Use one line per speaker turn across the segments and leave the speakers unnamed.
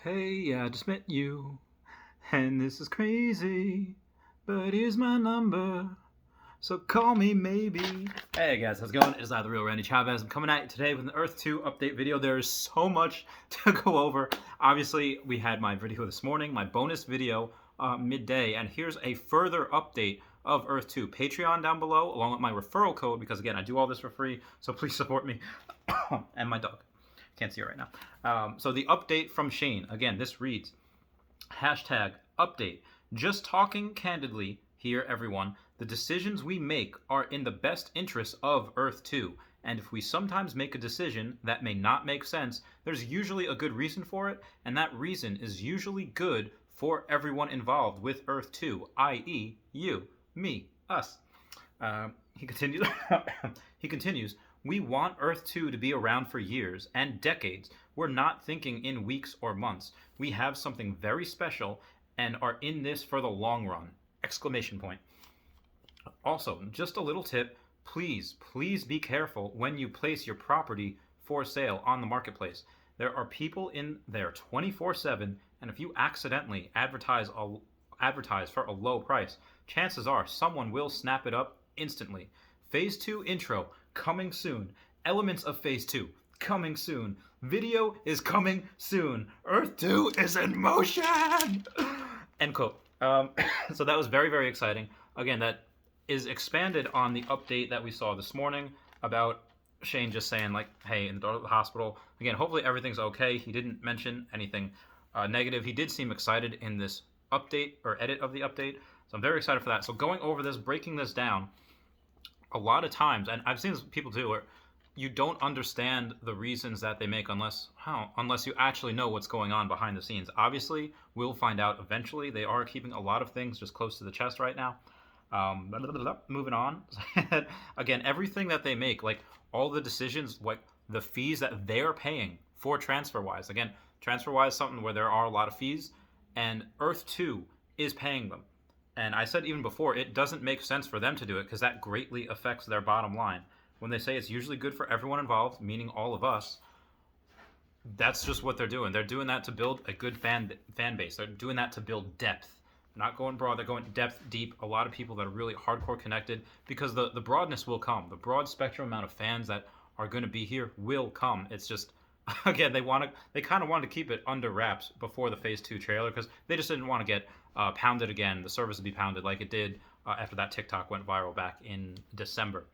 Hey, I just met you, and this is crazy, but here's my number, so call me maybe. Hey guys, how's it going? It's I, the real Randy Chavez. I'm coming at you today with an Earth 2 update video. There is so much to go over. Obviously, we had my video this morning, my bonus video midday, and here's a further update of Earth 2. Patreon down below, along with my referral code, because again, I do all this for free, so please support me. And my dog. Can't see it right now. So the update from Shane. Again, this reads, hashtag update. Just talking candidly here, everyone. The decisions we make are in the best interest of Earth 2. And if we sometimes make a decision that may not make sense, there's usually a good reason for it, and that reason is usually good for everyone involved with Earth 2, i.e., you, me, us. He continues. He continues. We want Earth 2 to be around for years and decades. We're not thinking in weeks or months. We have something very special and are in this for the long run! Exclamation point. Also, just a little tip, please be careful when you place your property for sale on the marketplace. There are people in there 24/7, and if you accidentally advertise for a low price, chances are someone will snap it up instantly. Phase 2 intro coming soon. Elements of Phase 2 coming soon. Video is coming soon. Earth 2 is in motion! End quote. So that was very, very exciting. Again, that is expanded on the update that we saw this morning about Shane just saying, like, hey, in the door of the hospital. Again, hopefully everything's okay. He didn't mention anything negative. He did seem excited in this update or edit of the update. So I'm very excited for that. So going over this, breaking this down, a lot of times, and I've seen this with people too, where you don't understand the reasons that they make unless you actually know what's going on behind the scenes. Obviously, we'll find out eventually. They are keeping a lot of things just close to the chest right now. Moving on. Again, everything that they make, like all the decisions, like the fees that they're paying for TransferWise. Again, TransferWise is something where there are a lot of fees, and Earth 2 is paying them. And I said even before, it doesn't make sense for them to do it because that greatly affects their bottom line. When they say it's usually good for everyone involved, meaning all of us, that's just what they're doing. They're doing that to build a good fan base. They're doing that to build depth. They're not going broad, they're going depth, deep. A lot of people that are really hardcore connected, because the broadness will come. The broad spectrum amount of fans that are going to be here will come. It's just, again, they kind of wanted to keep it under wraps before the Phase 2 trailer because they just didn't want to get pounded again. The service would be pounded like it did after that TikTok went viral back in December.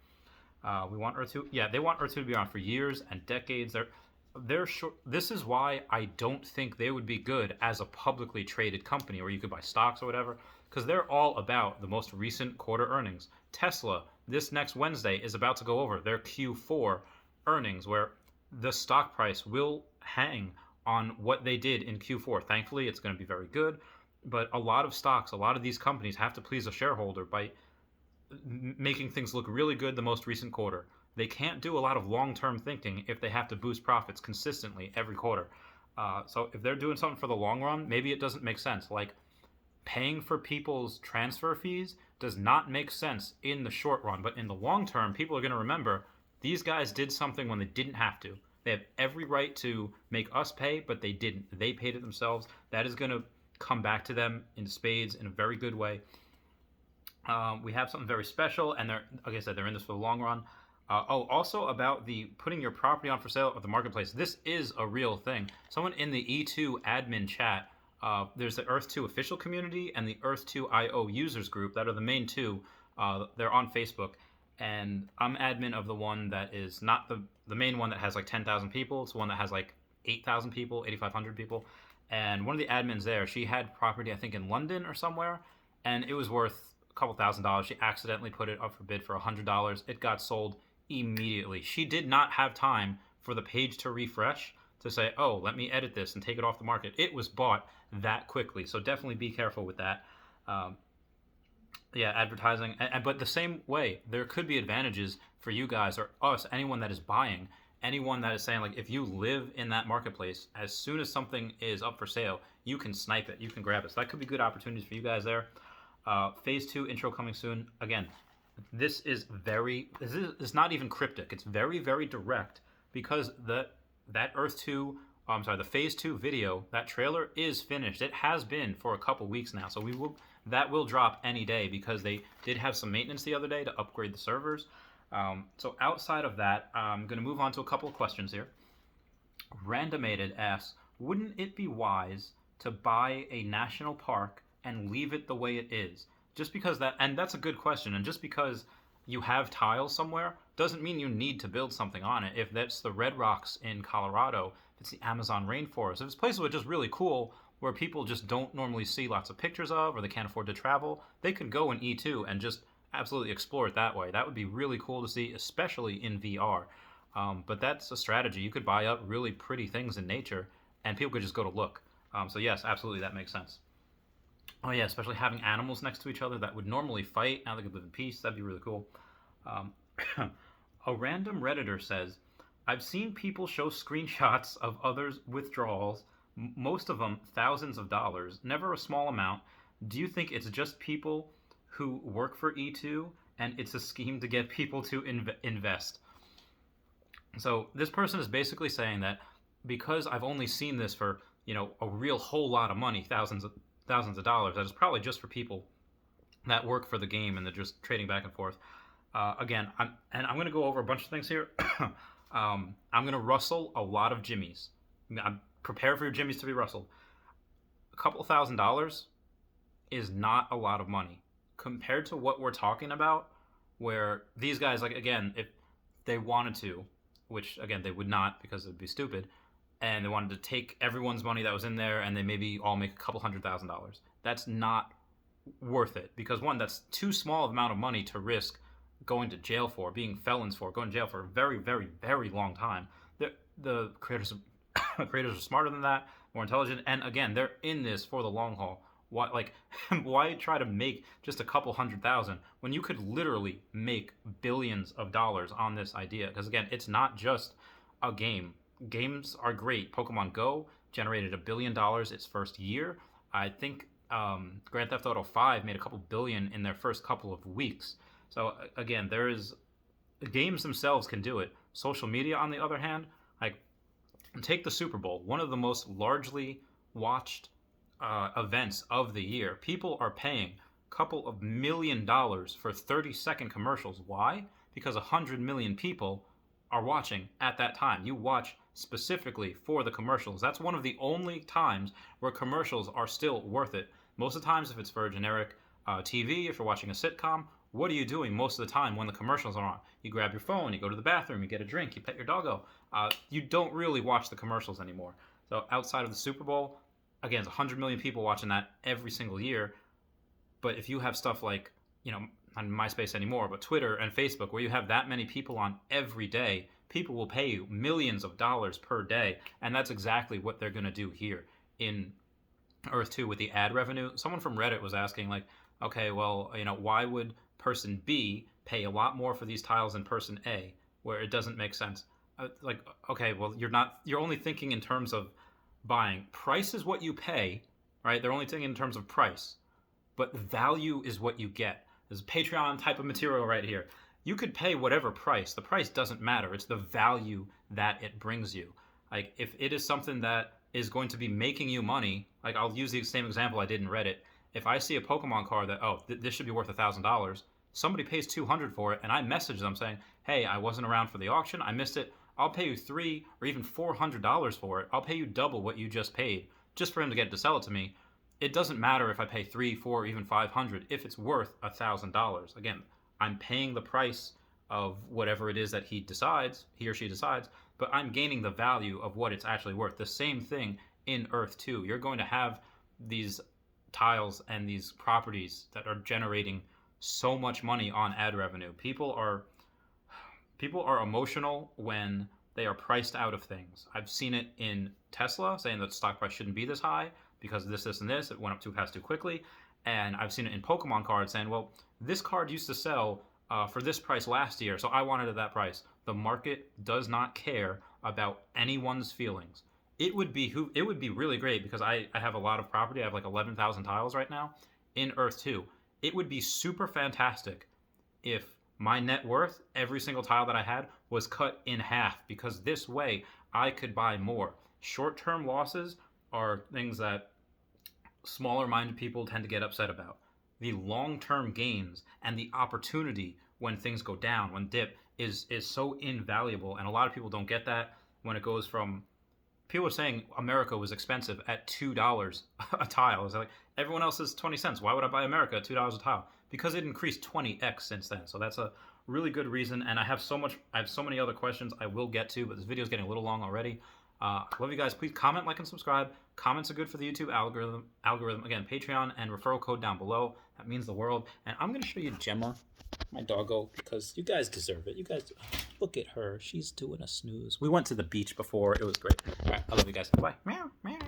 We want Earth 2. Yeah, they want Earth 2 to be on for years and decades. They're sure. This is why I don't think they would be good as a publicly traded company where you could buy stocks or whatever, because they're all about the most recent quarter earnings. Tesla, this next Wednesday, is about to go over their Q4 earnings, where the stock price will hang on what they did in Q4. Thankfully, it's going to be very good, but a lot of stocks, a lot of these companies have to please a shareholder by making things look really good the most recent quarter. They can't do a lot of long-term thinking if they have to boost profits consistently every quarter. So if they're doing something for the long run, maybe it doesn't make sense. Like paying for people's transfer fees does not make sense in the short run, but in the long term, people are going to remember these guys did something when they didn't have to. They have every right to make us pay, but they didn't. They paid it themselves. That is going to come back to them in spades in a very good way. We have something very special, and they're, like I said, they're in this for the long run. Also about the putting your property on for sale at the marketplace. This is a real thing. Someone in the E2 admin chat, there's the Earth 2 official community and the Earth 2 IO users group that are the main two. They're on Facebook, and I'm admin of the one that is not the main one that has like 10,000 people. It's the one that has like 8,000 people, 8,500 people. And one of the admins there, she had property, I think, in London or somewhere, and it was worth a couple $1,000s. She accidentally put it up for bid for $100. It got sold immediately. She did not have time for the page to refresh to say, oh, let me edit this and take it off the market. It was bought that quickly. So definitely be careful with that. Yeah, advertising. But the same way, there could be advantages for you guys or us, anyone that is buying, anyone that is saying, like, if you live in that marketplace, as soon as something is up for sale, you can snipe it, you can grab it. So that could be good opportunities for you guys there. Phase 2 intro coming soon. Again, this is not even cryptic. It's very, very direct, because that Earth 2 I'm sorry, the phase 2 video, that trailer is finished. It has been for a couple weeks now, so that will drop any day because they did have some maintenance the other day to upgrade the servers. So outside of that, I'm going to move on to a couple of questions here. Randomated asks, wouldn't it be wise to buy a national park and leave it the way it is? Just because and that's a good question, and just because you have tiles somewhere doesn't mean you need to build something on it. If that's the Red Rocks in Colorado, if it's the Amazon rainforest, if it's places that are just really cool where people just don't normally see lots of pictures of or they can't afford to travel, they could go in E2 and just absolutely explore it that way. That would be really cool to see, especially in VR. But that's a strategy. You could buy up really pretty things in nature and people could just go to look. So yes, absolutely, that makes sense. Oh yeah, especially having animals next to each other that would normally fight. Now they could live in peace. That'd be really cool. A random Redditor says, I've seen people show screenshots of others' withdrawals, most of them thousands of dollars, never a small amount. Do you think it's just people who work for E2 and it's a scheme to get people to invest? So this person is basically saying that because I've only seen this for, a real whole lot of money, thousands of dollars, that is probably just for people that work for the game and they're just trading back and forth. Again, I'm going to go over a bunch of things here. I'm going to rustle a lot of jimmies. I'm prepared for your jimmies to be rustled. A couple $1,000 is not a lot of money compared to what we're talking about, where these guys, like, again, if they wanted to, which again they would not because it would be stupid, and they wanted to take everyone's money that was in there and they maybe all make a couple $100,000. That's not worth it because, one, that's too small of amount of money to risk going to jail for, being felons for, going to jail for a very, very, very long time. The creators are smarter than that, more intelligent, and again, they're in this for the long haul. Why try to make just a couple $100,000 when you could literally make billions of dollars on this idea? Because again, it's not just a game. Games are great. Pokemon Go generated $1 billion its first year. I think Grand Theft Auto 5 made a couple billion in their first couple of weeks. So again, games themselves can do it. Social media, on the other hand, like, take the Super Bowl, one of the most largely watched events of the year. People are paying a couple of $1 million for 30-second commercials. Why? Because 100 million people are watching at that time. You watch specifically for the commercials. That's one of the only times where commercials are still worth it. Most of the times, if it's for a generic TV, if you're watching a sitcom, what are you doing most of the time when the commercials are on? You grab your phone, you go to the bathroom, you get a drink, you pet your doggo. You don't really watch the commercials anymore. So outside of the Super Bowl, again, it's 100 million people watching that every single year. But if you have stuff like, not MySpace anymore, but Twitter and Facebook, where you have that many people on every day, people will pay you millions of dollars per day. And that's exactly what they're going to do here in Earth 2 with the ad revenue. Someone from Reddit was asking, like, okay, well, why would person B pay a lot more for these tiles than person A, where it doesn't make sense? Okay, well, you're only thinking in terms of buying. Price is what you pay, right? They're only thinking in terms of price, but value is what you get. There's a Patreon type of material right here. You could pay whatever price. The price doesn't matter. It's the value that it brings you. Like, if it is something that is going to be making you money, like, I'll use the same example I did in Reddit. If I see a Pokemon card that, this should be worth $1,000, somebody pays $200 for it, and I message them saying, hey, I wasn't around for the auction, I missed it, I'll pay you $300 or even $400 for it. I'll pay you double what you just paid, just for him to get to sell it to me. It doesn't matter if I pay $300, $400, or even $500 if it's worth $1,000. Again, I'm paying the price of whatever it is that he or she decides, but I'm gaining the value of what it's actually worth. The same thing in Earth 2. You're going to have these tiles and these properties that are generating so much money on ad revenue. People are emotional when they are priced out of things. I've seen it in Tesla, saying that stock price shouldn't be this high because of this, and this. It went up too fast, too quickly. And I've seen it in Pokemon cards saying, well, this card used to sell for this price last year, so I wanted it at that price. The market does not care about anyone's feelings. It would be really great, because I have a lot of property. I have like 11,000 tiles right now in Earth 2. It would be super fantastic if my net worth, every single tile that I had, was cut in half, because this way I could buy more. Short-term losses are things that smaller-minded people tend to get upset about. The long-term gains and the opportunity when things go down, when dip, is so invaluable, and a lot of people don't get that. When it goes from, people are saying America was expensive at $2 a tile. It's like, everyone else is 20 cents. Why would I buy America at $2 a tile? Because it increased 20x since then. So that's a really good reason. And I have so many other questions I will get to, but this video is getting a little long already. Love you guys. Please comment, like, and subscribe. Comments are good for the YouTube algorithm. Again, Patreon and referral code down below. That means the world. And I'm going to show you Gemma, my doggo, because you guys deserve it. You guys, look at her. She's doing a snooze. We went to the beach before. It was great. All right, I love you guys. Bye. Meow, meow.